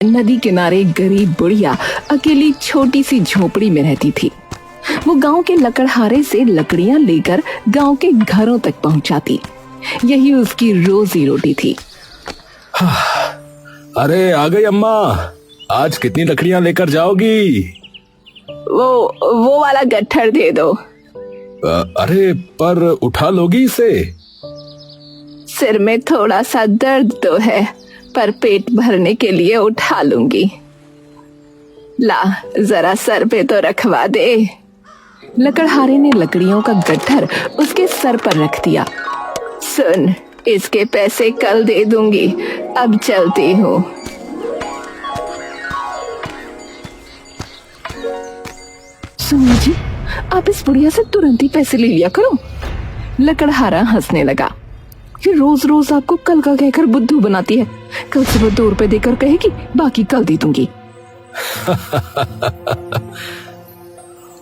नदी किनारे गरीब बुढ़िया अकेली छोटी सी झोपड़ी में रहती थी। वो गांव के लकड़हारे से लकड़ियां लेकर गांव के घरों तक पहुंचाती। यही उसकी रोजी रोटी थी। अरे आ गई अम्मा, आज कितनी लकड़ियां लेकर जाओगी? वो वाला गट्ठर दे दो। अरे पर उठा लोगी इसे? सिर में थोड़ा सा दर्द तो है, पर पेट भरने के लिए उठा लूंगी। ला जरा सर पे तो रखवा दे। लकड़हारे ने लकड़ियों का गट्ठर उसके सर पर रख दिया। सुन, इसके पैसे कल दे दूंगी, अब चलती हूँ। सुनिए जी, आप इस बुढ़िया से तुरंत ही पैसे ले लिया करो। लकड़हारा हंसने लगा। ये रोज रोज आपको कल का कहकर बुद्धू बनाती है। कल सुबह 2 रुपए देकर कहेगी, बाकी कल दे दूंगी।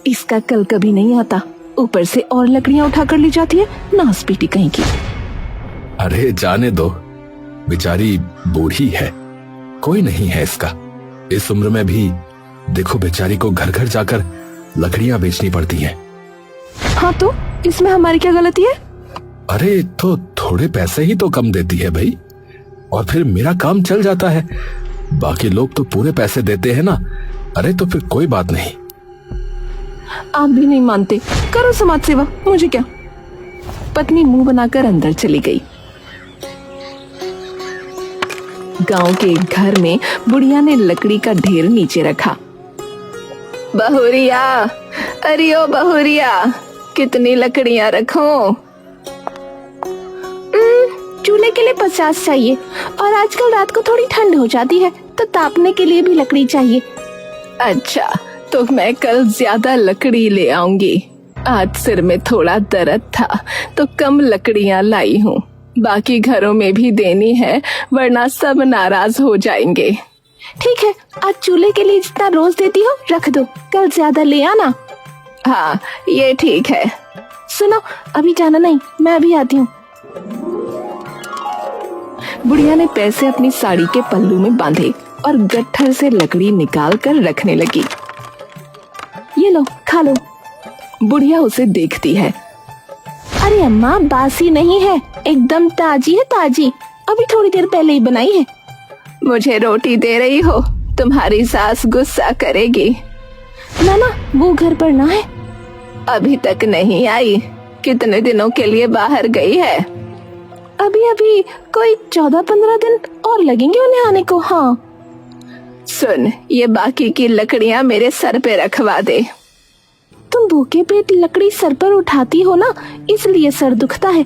इसका कल कभी नहीं आता, ऊपर से और लकड़ियां उठाकर ले जाती है, नास पीटी कहीं की। अरे जाने दो, बेचारी बूढ़ी है, कोई नहीं है इसका। इस उम्र में भी देखो बेचारी को घर घर जाकर लकड़ियां बेचनी पड़ती हैं। हाँ तो इसमें हमारी क्या गलती है? अरे तो थोड़े पैसे ही तो कम देती है भाई, और फिर मेरा काम चल जाता है। बाकी लोग तो पूरे पैसे देते हैं ना। अरे तो फिर कोई बात नहीं। आप भी नहीं मानते, करो समाज सेवा, मुझे क्या। पत्नी मुंह बनाकर अंदर चली गई। गांव के एक घर में बुढ़िया ने लकड़ी का ढेर नीचे रखा। बहुरिया, अरे ओ बहुरिया, कितनी लकड़ियां रखूं? चूल्हे के लिए 50 चाहिए, और आजकल रात को थोड़ी ठंड हो जाती है तो तापने के लिए भी लकड़ी चाहिए। अच्छा, तो मैं कल ज्यादा लकड़ी ले आऊंगी। आज सिर में थोड़ा दर्द था तो कम लकड़ियां लाई हूँ। बाकी घरों में भी देनी है, वरना सब नाराज हो जाएंगे। ठीक है, आज चूल्हे के लिए जितना रोज देती हो रख दो, कल ज्यादा ले आना। हाँ ये ठीक है। सुनो, अभी जाना नहीं, मैं अभी आती हूँ। बुढ़िया ने पैसे अपनी साड़ी के पल्लू में बांधे और गट्ठर से लकड़ी निकाल कर रखने लगी। ये लो, खा लो। बुढ़िया उसे देखती है। अरे अम्मा, बासी नहीं है, एकदम ताजी है, ताजी, अभी थोड़ी देर पहले ही बनाई है। मुझे रोटी दे रही हो? तुम्हारी सास गुस्सा करेगी। ना ना, वो घर पर ना है। अभी तक नहीं आई? कितने दिनों के लिए बाहर गई है? अभी अभी कोई 14-15 दिन और लगेंगे उन्हें आने को। हाँ सुन, ये बाकी की लकड़ियां मेरे सर पे रखवा दे। तुम भूखे पेट लकड़ी सर पर उठाती हो ना, इसलिए सर दुखता है।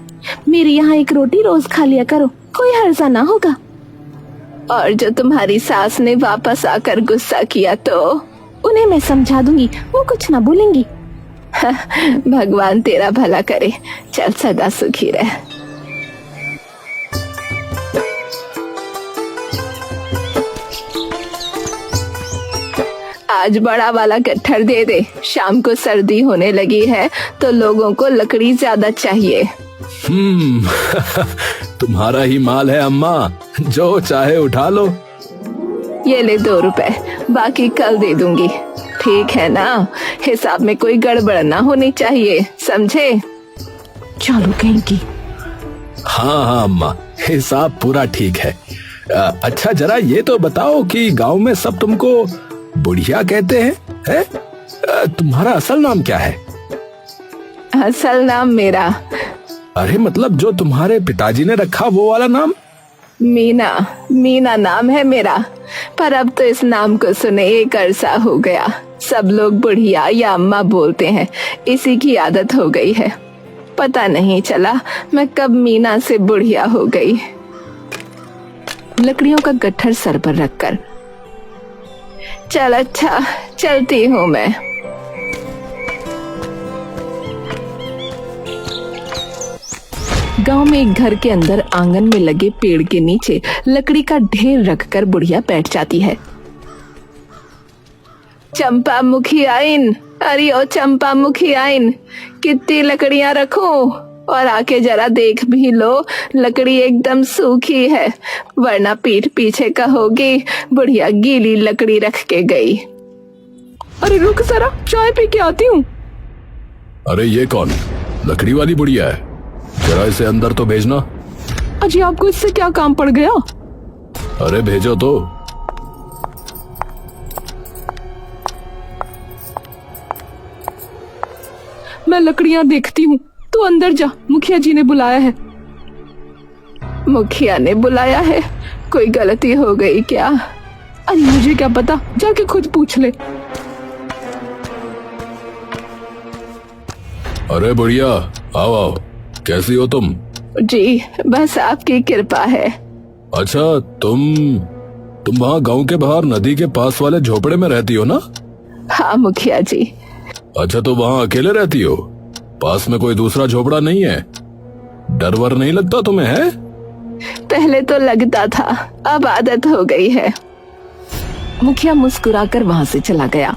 मेरे यहाँ एक रोटी रोज खा लिया करो, कोई हर्जा ना होगा। और जो तुम्हारी सास ने वापस आकर गुस्सा किया तो उन्हें मैं समझा दूंगी, वो कुछ ना बोलेंगी। भगवान तेरा भला करे, चल सदा सुखी रह। आज बड़ा वाला गट्ठर दे दे, शाम को सर्दी होने लगी है तो लोगों को लकड़ी ज्यादा चाहिए। तुम्हारा ही माल है अम्मा, जो चाहे उठा लो। ये ले 2 रुपए, बाकी कल दे दूंगी। ठीक है ना? हिसाब में कोई गड़बड़ ना होनी चाहिए, समझे? चलो कहीं की। हाँ हाँ अम्मा, हिसाब पूरा ठीक है। अच्छा जरा ये तो बताओ कि गांव में सब तुमको बुढ़िया कहते हैं, है? तुम्हारा असल नाम क्या है? असल नाम मेरा? अरे मतलब जो तुम्हारे पिताजी ने रखा वो वाला नाम? मीना, मीना नाम है मेरा, पर अब तो इस नाम को सुने 1 अरसा हो गया। सब लोग बुढ़िया या अम्मा बोलते हैं, इसी की आदत हो गई है। पता नहीं चला मैं कब मीना से बुढ़िया हो गई। लकड़ियों का गट्ठर सर पर रखकर, चल अच्छा, चलती हूँ मैं। गांव में एक घर के अंदर आंगन में लगे पेड़ के नीचे लकड़ी का ढेर रखकर बुढ़िया बैठ जाती है। चंपा मुखी आइन, अरे ओ चंपा मुखी आइन, कितनी लकड़ियां रखूं? और आके जरा देख भी लो, लकड़ी एकदम सूखी है, वरना पीठ पीछे कहोगी बुढ़िया गीली लकड़ी रख के गई। अरे रुक जरा, चाय पी के आती हूँ। अरे ये कौन लकड़ी वाली बुढ़िया है? जरा इसे अंदर तो भेजना। अजी आपको इससे क्या काम पड़ गया? अरे भेजो तो। मैं लकड़ियां देखती हूँ, तू अंदर जा, मुखिया जी ने बुलाया है। मुखिया ने बुलाया है? कोई गलती हो गई क्या? अरे मुझे क्या पता, जाके खुद पूछ ले। अरे बुढ़िया, आओ आओ, कैसी हो तुम? जी बस आपकी कृपा है। अच्छा, तुम वहाँ गांव के बाहर नदी के पास वाले झोपड़े में रहती हो ना? हाँ मुखिया जी। अच्छा, तो वहाँ अकेले रहती हो? पास में कोई दूसरा झोपड़ा नहीं है? डर वर नहीं लगता तुम्हें? है पहले तो लगता था, अब आदत हो गई है। मुखिया मुस्कुराकर वहां से चला गया।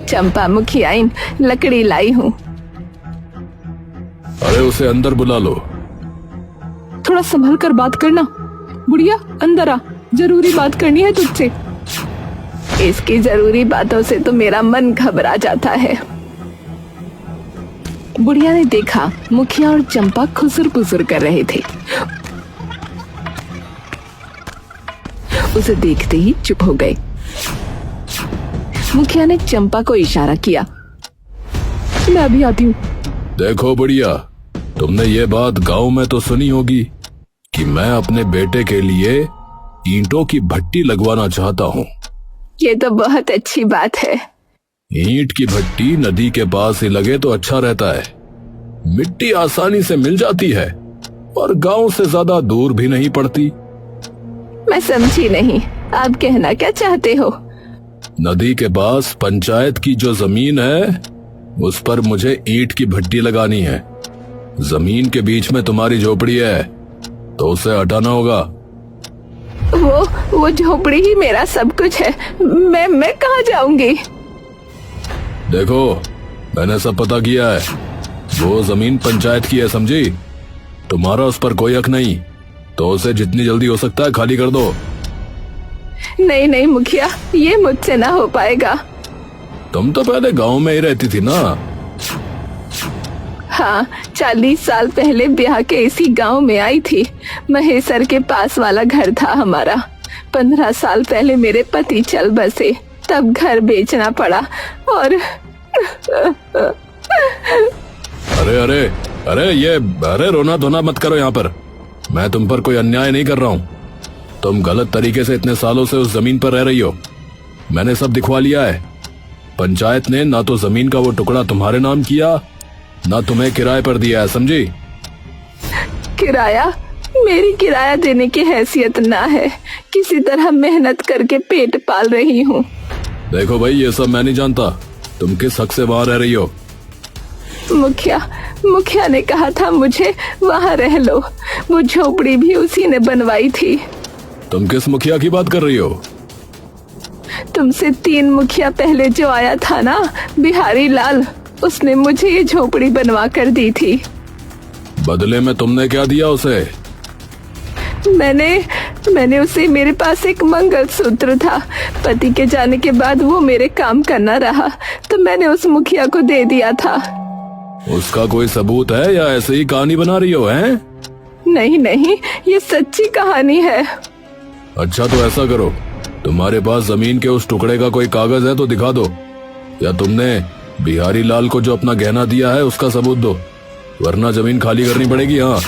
चंपा मुखियाइन, लकड़ी लाई हूँ। अरे उसे अंदर बुला लो। थोड़ा संभल कर बात करना। बुढ़िया अंदर आ, जरूरी बात करनी है तुझसे। इसकी जरूरी बातों से तो मेरा मन घबरा जाता है। बुढ़िया ने देखा मुखिया और चंपा खुसर पुसर कर रहे थे। उसे देखते ही चुप हो गए। मुखिया ने चंपा को इशारा किया, मैं अभी आती हूँ। देखो बुढ़िया, तुमने ये बात गांव में तो सुनी होगी कि मैं अपने बेटे के लिए ईंटों की भट्टी लगवाना चाहता हूँ। ये तो बहुत अच्छी बात है। ईंट की भट्टी नदी के पास ही लगे तो अच्छा रहता है। मिट्टी आसानी से मिल जाती है और गांव से ज्यादा दूर भी नहीं पड़ती। मैं समझी नहीं, आप कहना क्या चाहते हो? नदी के पास पंचायत की जो जमीन है उस पर मुझे ईंट की भट्टी लगानी है। जमीन के बीच में तुम्हारी झोपड़ी है तो उसे हटाना होगा। वो झोपड़ी ही मेरा सब कुछ है। मैं कहाँ जाऊंगी? देखो, मैंने सब पता किया है। वो जमीन पंचायत की है, समझी? तुम्हारा उस पर कोई हक नहीं, तो उसे जितनी जल्दी हो सकता है खाली कर दो। नहीं नहीं मुखिया, ये मुझसे ना हो पाएगा। तुम तो पहले गांव में ही रहती थी ना? हाँ, 40 साल पहले ब्याह के इसी गांव में आई थी। महेसर के पास वाला घर था हमारा। 15 साल पहले मेरे पति चल बसे, तब घर बेचना पड़ा और अरे रोना धोना मत करो यहाँ पर। मैं तुम पर कोई अन्याय नहीं कर रहा हूँ। तुम गलत तरीके से इतने सालों से उस जमीन पर रह रही हो। मैंने सब दिखवा लिया है। पंचायत ने ना तो जमीन का वो टुकड़ा तुम्हारे नाम किया, ना तुम्हें किराए पर दिया है, समझी? किराया? मेरी किराया देने की हैसियत ना है। किसी तरह मेहनत करके पेट पाल रही हूँ। देखो भाई, ये सब मैं नहीं जानता। तुम किस हक से वहाँ रह रही हो? मुखिया ने कहा था मुझे वहाँ रह लो। वो झोपड़ी भी उसी ने बनवाई थी। तुम किस मुखिया की बात कर रही हो? तुमसे 3 मुखिया पहले जो आया था ना, बिहारी लाल, उसने मुझे ये झोपड़ी बनवा कर दी थी। बदले में तुमने क्या दिया उसे? मैंने उसे, मेरे पास एक मंगलसूत्र था। पति के जाने के बाद वो मेरे काम करना रहा, तो मैंने उस मुखिया को दे दिया था। उसका कोई सबूत है या ऐसे ही कहानी बना रही हो? हैं? नहीं, ये सच्ची कहानी है। अच्छा, तो ऐसा करो, तुम्हारे पास जमीन के उस टुकड़े का कोई कागज है तो दिखा दो, या तुमने बिहारी लाल को जो अपना गहना दिया है उसका सबूत दो, वरना जमीन खाली करनी पड़ेगी। हाँ।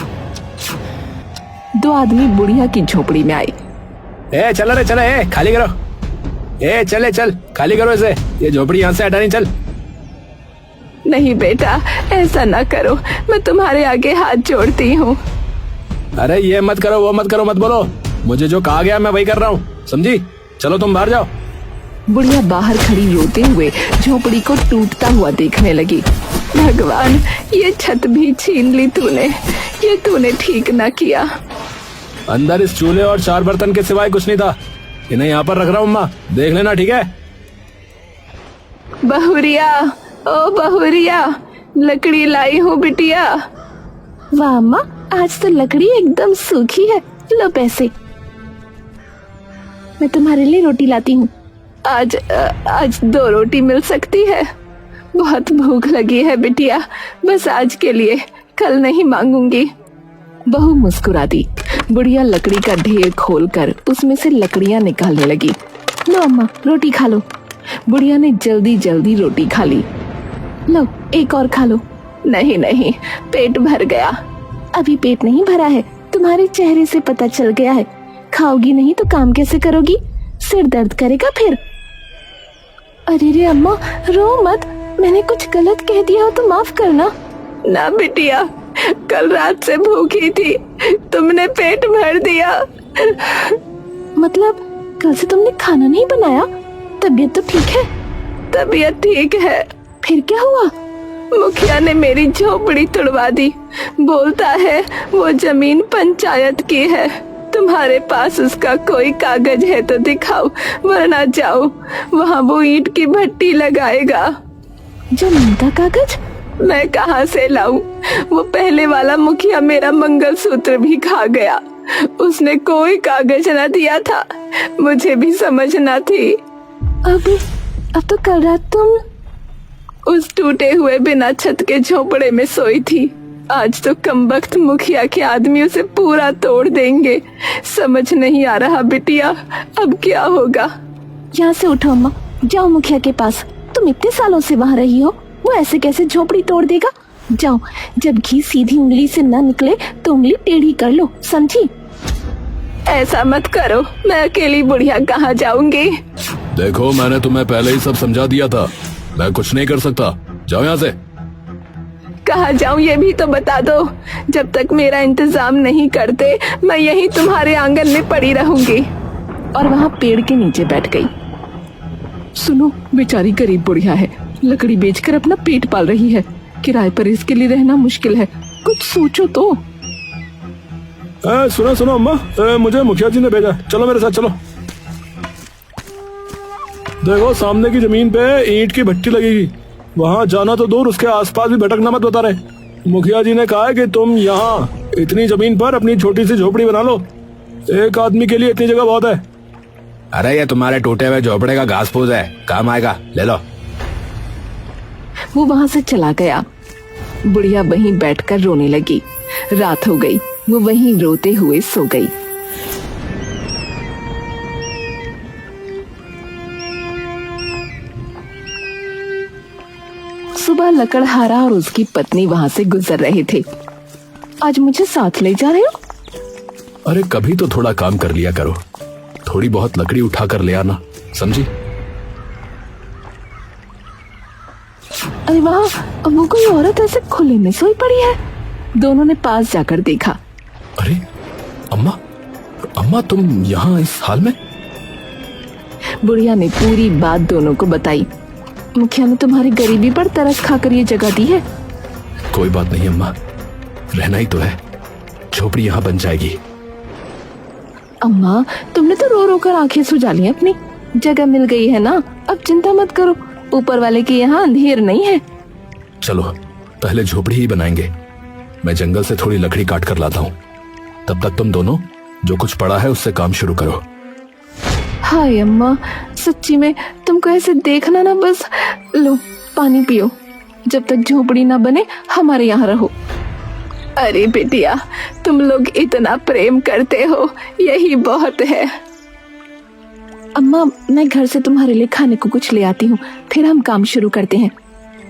2 आदमी बुढ़िया की झोपड़ी में आए। चलो रे चलो, खाली करो। चल खाली करो इसे, ये झोपड़ी यहाँ से हटानी। चल। नहीं बेटा, ऐसा ना करो, मैं तुम्हारे आगे हाथ जोड़ती हूँ। अरे ये मत करो, वो मत करो, मत बोलो। मुझे जो कहा गया मैं वही कर रहा हूँ, समझी? चलो तुम बाहर जाओ। बुढ़िया बाहर खड़ी रोते हुए झोपड़ी को टूटता हुआ देखने लगी। भगवान, ये छत भी छीन ली तूने, ये तूने ठीक ना किया। अंदर इस चूल्हे और 4 बर्तन के सिवाय कुछ नहीं था। इन्हें यहाँ पर रख रहा हूँ अम्मा, देख लेना, ठीक है? बहुरिया, ओ बहुरिया, लकड़ी लाई हूँ बिटिया। वाह अम्मा, आज तो लकड़ी एकदम सूखी है, लो पैसे। मैं तुम्हारे लिए रोटी लाती हूँ। आज 2 रोटी मिल सकती है? बहुत भूख लगी है बिटिया, बस आज के लिए, कल नहीं मांगूंगी। बहू मुस्कुरा दी। बुढ़िया लकड़ी का ढेर खोलकर उसमें से लकड़ियां निकालने लगी। लो अम्मा, रोटी खा लो। बुढ़िया ने जल्दी जल्दी रोटी खा ली। लो एक और खा लो। नहीं नहीं, पेट भर गया। अभी पेट नहीं भरा है, तुम्हारे चेहरे से पता चल गया है। खाओगी नहीं तो काम कैसे करोगी? सिर दर्द करेगा फिर। अरे रे अम्मा, रो मत, मैंने कुछ गलत कह दिया हो तो माफ करना। ना बिटिया, कल रात से भूखी थी, तुमने पेट भर दिया। मतलब कल से तुमने खाना नहीं बनाया? तबीयत तो ठीक है? तबीयत ठीक है। फिर क्या हुआ? मुखिया ने मेरी झोपड़ी तुड़वा दी। बोलता है वो जमीन पंचायत की है। तुम्हारे पास उसका कोई कागज है तो दिखाओ, वरना जाओ, वहाँ वो ईंट की भट्टी लगाएगा। जमीन का कागज? मैं कहाँ से लाऊं? वो पहले वाला मुखिया मेरा मंगलसूत्र भी खा गया। उसने कोई कागज न दिया था, मुझे भी समझना थी। अब तो कल रात तुम उस टूटे हुए बिना छत के झोपड़े में सोई थी। आज तो कमबख्त मुखिया के आदमी उसे पूरा तोड़ देंगे। समझ नहीं आ रहा बिटिया, अब क्या होगा? यहाँ से उठो अम्मा, जाओ मुखिया के पास। तुम इतने सालों से वहाँ रही हो, वो ऐसे कैसे झोपड़ी तोड़ देगा? जाओ, जब घी सीधी उंगली से न निकले तो उंगली टेढ़ी कर लो, समझी? ऐसा मत करो, मैं अकेली बुढ़िया कहाँ जाऊंगी? देखो, मैंने तुम्हें पहले ही सब समझा दिया था, मैं कुछ नहीं कर सकता। जाओ यहाँ से। कहाँ जाऊं ये भी तो बता दो। जब तक मेरा इंतजाम नहीं करते मैं यहीं तुम्हारे आंगन में पड़ी रहूंगी। और वहाँ पेड़ के नीचे बैठ गई। सुनो, बेचारी गरीब बुढ़िया है, लकड़ी बेचकर अपना पेट पाल रही है। किराए पर इसके लिए रहना मुश्किल है, कुछ सोचो तो। सुनो अम्मा, मुझे मुखिया जी ने भेजा, चलो मेरे साथ चलो। देखो, सामने की जमीन पे ईंट की भट्टी लगेगी, वहाँ जाना तो दूर, उसके आसपास भी भटकना मत बता रहे। मुखिया जी ने कहा है कि तुम यहाँ इतनी जमीन पर अपनी छोटी सी झोपड़ी बना लो। एक आदमी के लिए इतनी जगह बहुत है। अरे ये तुम्हारे टूटे हुए झोपड़े का घास फूस है, काम आएगा, ले लो। वो वहाँ से चला गया। बुढ़िया वहीं बैठकर रोने लगी। रात हो गई, वो वहीं रोते हुए सो गई। सुबह लकड़हारा और उसकी पत्नी वहाँ से गुजर रहे थे। आज मुझे साथ ले जा रहे हो? अरे कभी तो थोड़ा काम कर लिया करो, थोड़ी बहुत लकड़ी उठा कर ले आना, समझी? अरे वाह, वो कोई औरत ऐसे खुले में सोई पड़ी है। दोनों ने पास जाकर देखा। अरे अम्मा तुम यहाँ इस हाल में? बुढ़िया ने पूरी बात दोनों को बताई। मुखिया ने तुम्हारी गरीबी पर तरस खाकर ये जगह दी है। कोई बात नहीं अम्मा, रहना ही तो है, झोपड़ी यहाँ बन जाएगी। अम्मा, तुमने तो रो रो कर आंखें सुजा ली अपनी। जगह मिल गई है ना, अब चिंता मत करो, ऊपर वाले के यहाँ अंधेर नहीं है। चलो पहले झोपड़ी ही बनाएंगे, मैं जंगल से थोड़ी लकड़ी काट कर लाता हूँ, तब तक तुम दोनों जो कुछ पड़ा है उससे काम शुरू करो। हाय अम्मा, सच्ची में तुमको ऐसे देखना ना, बस लो पानी पियो, जब तक झोपड़ी ना बने हमारे यहाँ रहो। अरे बेटिया, तुम लोग इतना प्रेम करते हो, यही बहुत है। अम्मा, मैं घर से तुम्हारे लिए खाने को कुछ ले आती हूँ, फिर हम काम शुरू करते हैं।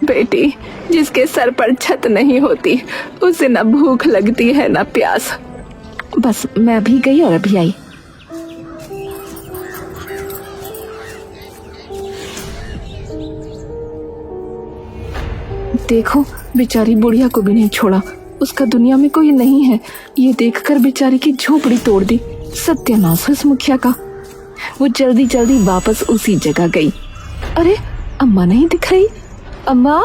बेटी, जिसके सर पर छत नहीं होती उसे ना भूख लगती है ना प्यास। बस मैं अभी गई और अभी आई। देखो, बेचारी बुढ़िया को भी नहीं छोड़ा, उसका दुनिया में कोई नहीं है। ये देखकर बेचारी की झोपड़ी तोड़ दी। सत्यानाश है इस मुखिया का। वो जल्दी जल्दी वापस उसी जगह गई। अरे अम्मा नहीं दिख रही। अम्मा,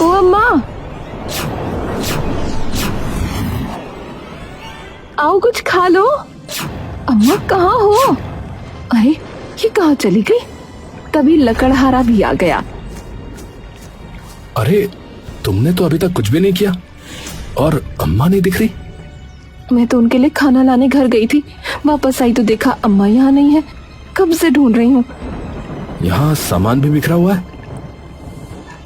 ओ अम्मा, आओ कुछ खा लो। अम्मा कहाँ हो? अरे ये कहाँ चली गई? तभी लकड़हारा भी आ गया। अरे तुमने तो अभी तक कुछ भी नहीं किया और अम्मा नहीं दिख रही। मैं तो उनके लिए खाना लाने घर गई थी, वापस आई तो देखा अम्मा यहाँ नहीं है। कब से ढूंढ रही हूँ। यहाँ सामान भी बिखरा हुआ है।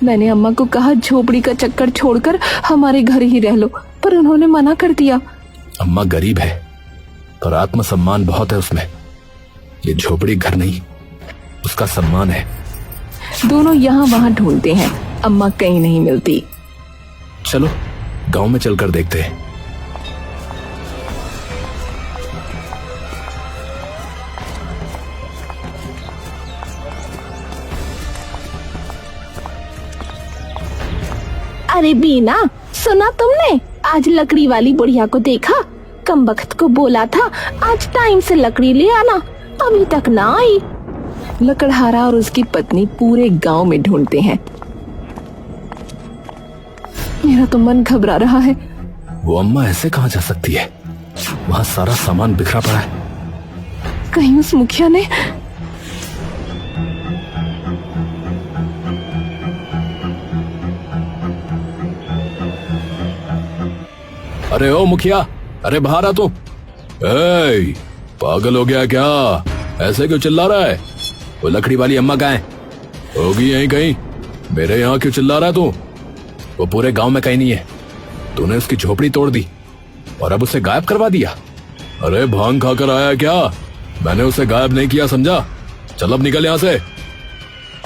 मैंने अम्मा को कहा झोपड़ी का चक्कर छोड़कर हमारे घर ही रह लो, पर उन्होंने मना कर दिया। अम्मा गरीब है पर आत्मसम्मान बहुत है उसमें। ये झोपड़ी घर नहीं, उसका सम्मान है। दोनों यहाँ वहाँ ढूंढते हैं, अम्मा कहीं नहीं मिलती। चलो गांव में चलकर देखते हैं। अरे बीना, सुना तुमने? आज लकड़ी वाली बुढ़िया को देखा। कम वक्त को बोला था आज टाइम से लकड़ी ले आना, अभी तक ना आई। लकड़हारा और उसकी पत्नी पूरे गांव में ढूंढते हैं। मेरा तो मन घबरा रहा है। वो अम्मा ऐसे कहाँ जा सकती है? वहाँ सारा सामान बिखरा पड़ा है। कहीं उस मुखिया ने। अरे ओ मुखिया, अरे बाहर आ तू। ए, पागल हो गया क्या? ऐसे क्यों चिल्ला रहा है? वो लकड़ी वाली अम्मा कहाँ है? होगी यहीं कहीं। मेरे यहाँ क्यों चिल्ला रहा है तू? वो पूरे गांव में कहीं नहीं है। तूने उसकी झोपड़ी तोड़ दी और अब उसे गायब करवा दिया। अरे भांग खाकर आया क्या? मैंने उसे गायब नहीं किया, समझा? चल अब निकल यहाँ से।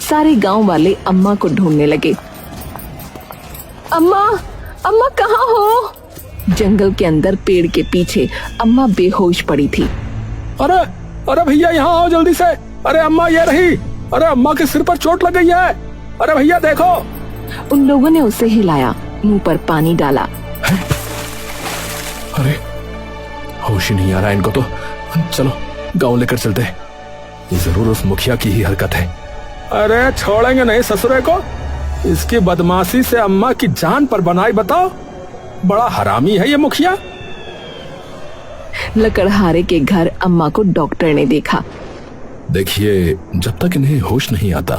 सारे गांव वाले अम्मा को ढूंढने लगे। अम्मा, अम्मा कहाँ हो? जंगल के अंदर पेड़ के पीछे अम्मा बेहोश पड़ी थी। अरे अरे भैया यहाँ आओ जल्दी से। अरे अम्मा ये रही। अरे अम्मा के सिर पर चोट लग गई है। अरे भैया देखो। उन लोगों ने उसे हिलाया, मुंह पर पानी डाला। अरे होश ही नहीं आ रहा इनको तो। चलो गांव लेकर चलते हैं। ये जरूर उस मुखिया की ही हरकत है। अरे छोड़ेंगे नहीं ससुरे को। इसकी बदमाशी से अम्मा की जान पर बनाई, बताओ। बड़ा हरामी है ये मुखिया। लकड़हारे के घर अम्मा को डॉक्टर ने देखा। देखिए, जब तक इन्हें होश नहीं आता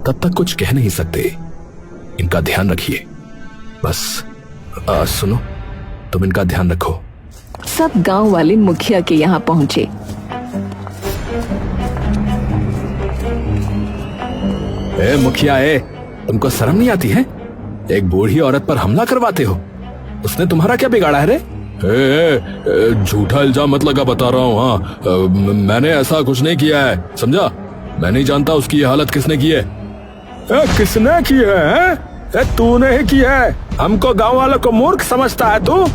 तब तक कुछ कह नहीं सकते। इनका ध्यान रखिए बस। सुनो, तुम इनका ध्यान रखो। सब गांव वाले मुखिया के यहाँ पहुंचे। ए मुखिया, तुमको शर्म नहीं आती है? एक बूढ़ी औरत पर हमला करवाते हो। उसने तुम्हारा क्या बिगाड़ा है रे? झूठा इल्जाम मत लगा, बता रहा हूँ। हाँ, मैंने ऐसा कुछ नहीं किया है, समझा? मैं नहीं जानता उसकी ये हालत किसने की है। किसने की है? तूने ही की है। हमको गांव वालों को मूर्ख समझता है तू?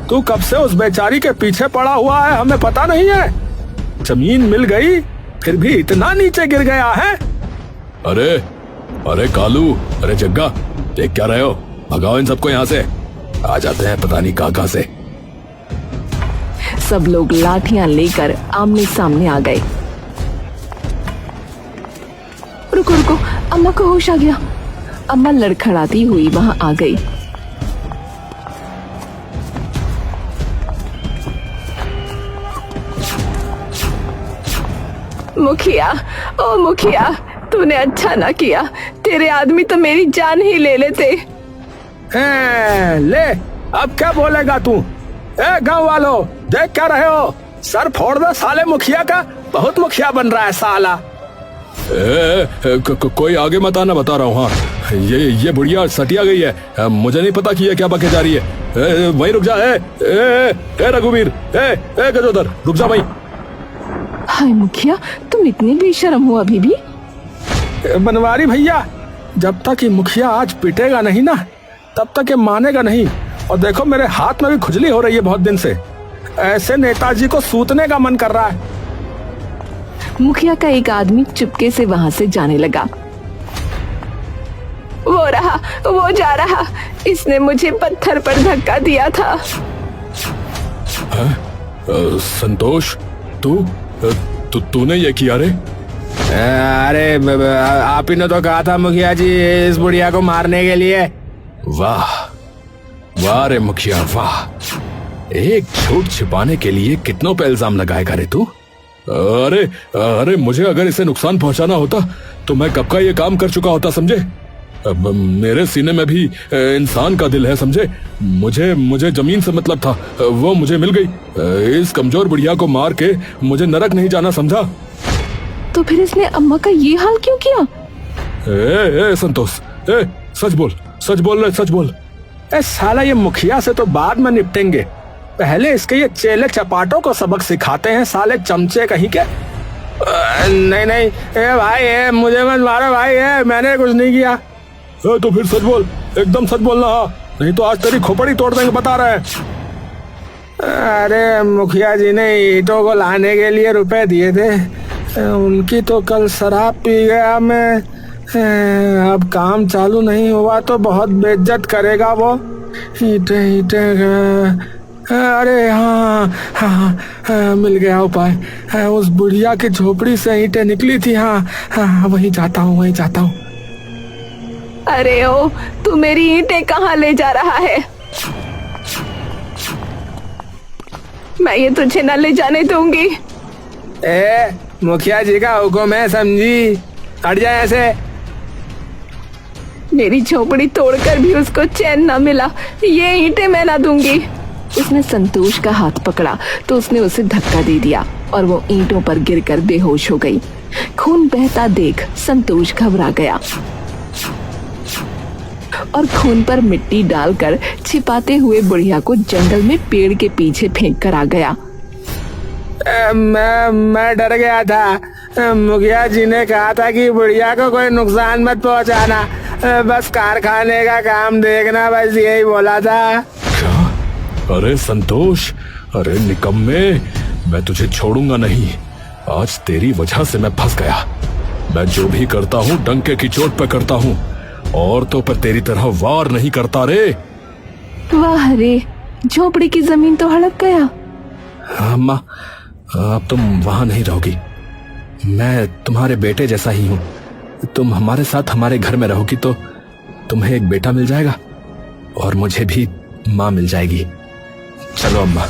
तू कब से उस बेचारी के पीछे पड़ा हुआ है, हमें पता नहीं है? जमीन मिल गई फिर भी इतना नीचे गिर गया है। अरे अरे कालू, अरे जग्गा, देख क्या रहे हो? भगाओ इन सबको यहाँ से। आ जाते हैं पता नहीं कहाँ से। सब लोग लाठियां लेकर आमने सामने आ गए। रुको रुको, अम्मा को होश आ गया। अम्मा लड़खड़ाती हुई वहां आ गई। मुखिया, ओ मुखिया, तूने अच्छा ना किया। तेरे आदमी तो मेरी जान ही ले लेते। ले, अब क्या बोलेगा तू? गांव वालों, देख क्या रहे हो? सर फोड़ दो साले मुखिया का। बहुत मुखिया बन रहा है साला। कोई आगे मत आना, बता रहा हूँ। हाँ, ये बुढ़िया सटिया गई है। मुझे नहीं पता कि ये क्या बके जा रही है। वहीं रुक जा। रघुवीर, गजोदर, रुक जा वहीं। हाय मुखिया, तुम इतने बेशर्म हो अभी भी। बनवारी भैया, जब तक ये मुखिया आज पिटेगा नहीं ना, तब तक ये मानेगा नहीं। और देखो, मेरे हाथ में भी खुजली हो रही है बहुत दिन से। ऐसे नेताजी को सूतने का मन कर रहा है। मुखिया का एक आदमी चुपके से वहां से जाने लगा। वो रहा, वो जा रहा। इसने मुझे पत्थर पर धक्का दिया था। संतोष, तूने ये किया रे? अरे आप ही ने तो कहा था मुखिया जी इस बुढ़िया को मारने के लिए। वाह वाह रे मुखिया वाह, एक झूठ छिपाने के लिए कितनों पे इल्जाम लगाएगा रे तू। अरे अरे मुझे अगर इसे नुकसान पहुंचाना होता तो मैं कब का ये काम कर चुका होता, समझे। अब मेरे सीने में भी इंसान का दिल है, समझे। मुझे जमीन से मतलब था, वो मुझे मिल गई। इस कमजोर बुढ़िया को मार के मुझे नरक नहीं जाना, समझा। तो फिर इसने अम्मा का ये हाल क्यों किया? ए संतोष, सच बोल रे, सच बोल। साला ये मुखिया से तो बाद में निपटेंगे, पहले इसके ये चेले चपाटों को सबक सिखाते हैं, साले चमचे कहीं के। नहीं भाई मुझे मत मारो भाई, मैंने कुछ नहीं किया। तो फिर सच बोल, एकदम सच बोलना, नहीं तो आज तेरी खोपड़ी तोड़ देंगे, बता रहे हैं। अरे मुखिया जी ने ईंटों को लाने के लिए रुपए दिए थे, उनकी तो कल शराब पी गया मैं। अब काम चालू नहीं हुआ तो बहुत बेइज्जत करेगा वो। ईंटे अरे हाँ, मिल गया उपाय। उस बुढ़िया की झोपड़ी से ईंटें निकली थी। हाँ वहीं जाता हूँ। अरे ओ, तू मेरी ईंटें कहाँ ले जा रहा है? मैं ये तुझे न ले जाने दूंगी। मुखिया जी का हुक्म है, समझी, हट जाए ऐसे। मेरी झोपड़ी तोड़कर भी उसको चैन न मिला, ये ईंटें मैं ना दूंगी। उसने संतोष का हाथ पकड़ा तो उसने उसे धक्का दे दिया और वो ईंटों पर गिरकर बेहोश हो गई। खून बहता देख संतोष घबरा गया और खून पर मिट्टी डालकर छिपाते हुए बुढ़िया को जंगल में पेड़ के पीछे फेंक कर आ गया। मैं डर गया था। मुखिया जी ने कहा था कि बुढ़िया को कोई नुकसान मत पहुंचाना, बस कारखाने का काम देखना, बस यही बोला था। क्या? अरे संतोष, अरे निकम्मे, मैं तुझे छोड़ूंगा नहीं। आज तेरी वजह से मैं फंस गया। मैं जो भी करता हूँ डंके की चोट पे करता हूँ, औरतों पर तेरी तरह वार नहीं करता रे। वाह रे, झोपड़ी की जमीन तो हड़प गया। अम्मा, अब तुम वहां नहीं रहोगी। मैं तुम्हारे बेटे जैसा ही हूँ। तुम हमारे साथ हमारे घर में रहोगी तो तुम्हें एक बेटा मिल जाएगा और मुझे भी माँ मिल जाएगी। चलो अम्मा।